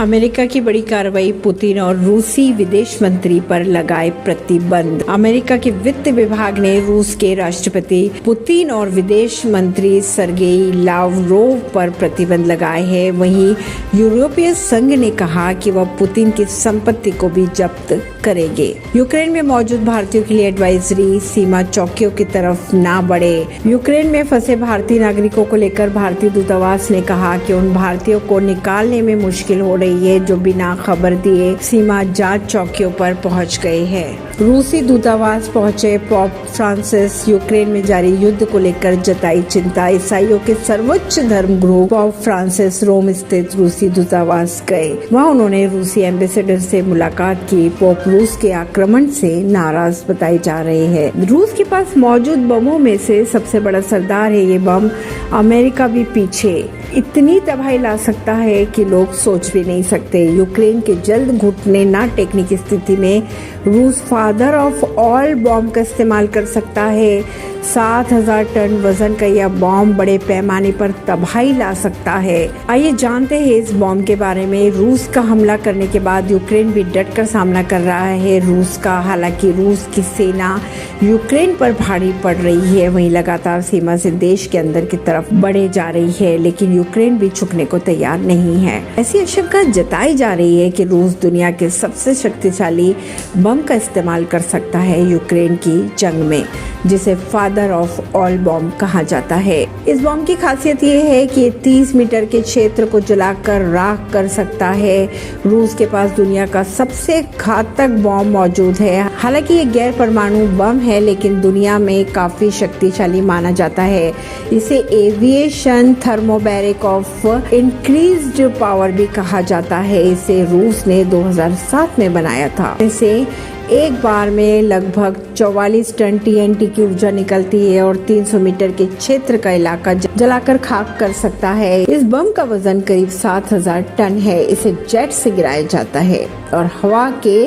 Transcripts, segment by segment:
America की बड़ी कार्रवाई, पुतिन और रूसी विदेश मंत्री पर लगाए प्रतिबंध। अमेरिका के वित्त विभाग ने रूस के राष्ट्रपति पुतिन और विदेश मंत्री सर्गेई लावरोव पर प्रतिबंध लगाए हैं। वहीं यूरोपीय संघ ने कहा कि वह पुतिन की संपत्ति को भी जब्त करेंगे। यूक्रेन में मौजूद भारतीयों के लिए एडवाइजरी, सीमा चौकियों की तरफ ना बढ़े। यूक्रेन में फंसे भारतीय नागरिकों को लेकर भारतीय दूतावास ने कहा कि उन भारतीयों को निकालने में मुश्किल हो रही है जो बिना खबर दिए सीमा जांच चौकियों पर पहुंच गए हैं। रूसी दूतावास पहुंचे पोप फ्रांसिस यूक्रेन में जारी युद्ध को लेकर जताई चिंता। ईसाइयों के सर्वोच्च धर्मगुरु पोप फ्रांसिस रोम स्थित रूसी दूतावास गए। वहां उन्होंने रूसी एम्बेसडर से मुलाकात की। पोप रूस के आक्रमण से नाराज बताए जा रहे हैं। रूस के पास मौजूद बमों में से सबसे बड़ा सरदार है ये बम। अमेरिका भी पीछे इतनी तबाही ला सकता है कि लोग सोच भी नहीं सकते। यूक्रेन के जल्द घुटने न टेकने की स्थिति में रूस फादर ऑफ ऑल बॉम्ब का इस्तेमाल कर सकता है। 7,000 टन वजन का यह बॉम्ब बड़े पैमाने पर तबाही ला सकता है। आइए जानते हैं इस बॉम्ब के बारे में। रूस का हमला करने के बाद यूक्रेन भी डटकर सामना कर रहा है रूस का। हालांकि रूस की सेना यूक्रेन पर भारी पड़ रही है, वहीं लगातार सीमा से देश के अंदर की तरफ बढ़े जा रही है, लेकिन यूक्रेन भी झुकने को तैयार नहीं है। ऐसी आशंका जताई जा रही है कि रूस दुनिया के सबसे शक्तिशाली बम का इस्तेमाल कर सकता है यूक्रेन की जंग में, जिसे फादर ऑफ ऑल बॉम्ब कहा जाता है। इस बॉम्ब की खासियत ये है कि 30 मीटर के क्षेत्र को जलाकर राख कर सकता है। रूस के पास दुनिया का सबसे घातक बॉम्ब मौजूद है। हालांकि ये गैर परमाणु बम है, लेकिन दुनिया में काफी शक्तिशाली माना जाता है। इसे aviation thermobaric of increased power भी कहा जाता है। इसे रूस ने 2007 में बनाया था। इसे एक बार में लगभग 44 टन TNT की ऊर्जा निकलती है और 300 मीटर के क्षेत्र का इलाका जलाकर खाक कर सकता है। इस बम का वजन करीब 7,000 टन है। इसे जेट से गिराया जाता है और हवा के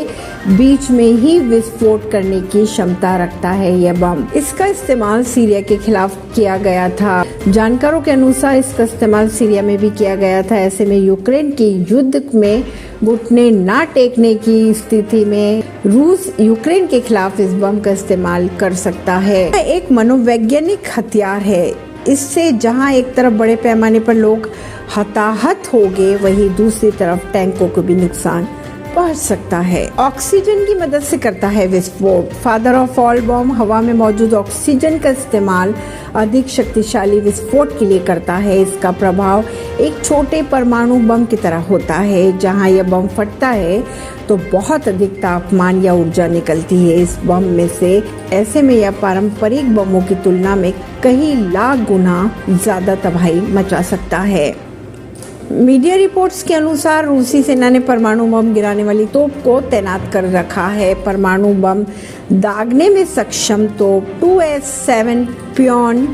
बीच में ही विस्फोट करने की क्षमता रखता है यह बम। इसका इस्तेमाल सीरिया के खिलाफ किया गया था। जानकारों के अनुसार इसका इस्तेमाल सीरिया में भी किया गया था। ऐसे में यूक्रेन के युद्ध में घुटने न टेकने की स्थिति में रूस यूक्रेन के खिलाफ इस बम का इस्तेमाल कर सकता है। एक मनोवैज्ञानिक हथियार है। इससे जहां एक तरफ बड़े पैमाने पर लोग हताहत होंगे, वहीं दूसरी तरफ टैंकों को भी नुकसान पहुंच सकता है। ऑक्सीजन की मदद से करता है विस्फोट। फादर ऑफ ऑल बॉम्ब हवा में मौजूद ऑक्सीजन का इस्तेमाल अधिक शक्तिशाली विस्फोट के लिए करता है। इसका प्रभाव एक छोटे परमाणु बम की तरह होता है। जहां यह बम फटता है तो बहुत अधिक तापमान या ऊर्जा निकलती है इस बम में से। ऐसे में यह पारंपरिक बमों की तुलना में कई लाख गुना ज्यादा तबाही मचा सकता है। मीडिया रिपोर्ट्स के अनुसार रूसी सेना ने परमाणु बम गिराने वाली तोप को तैनात कर रखा है। परमाणु बम दागने में सक्षम तोप 2S7 पियोन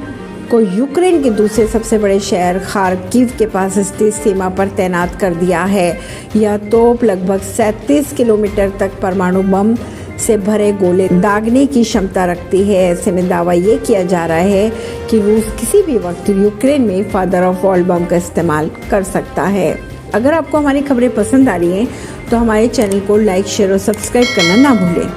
को यूक्रेन के दूसरे सबसे बड़े शहर खार्किव के पास स्थित सीमा पर तैनात कर दिया है। यह तोप लगभग 37 किलोमीटर तक परमाणु बम से भरे गोले दागने की क्षमता रखती है। ऐसे में दावा ये किया जा रहा है कि रूस किसी भी वक्त यूक्रेन में फादर ऑफ ऑल बम का इस्तेमाल कर सकता है। अगर आपको हमारी खबरें पसंद आ रही हैं तो हमारे चैनल को लाइक, शेयर और सब्सक्राइब करना ना भूलें।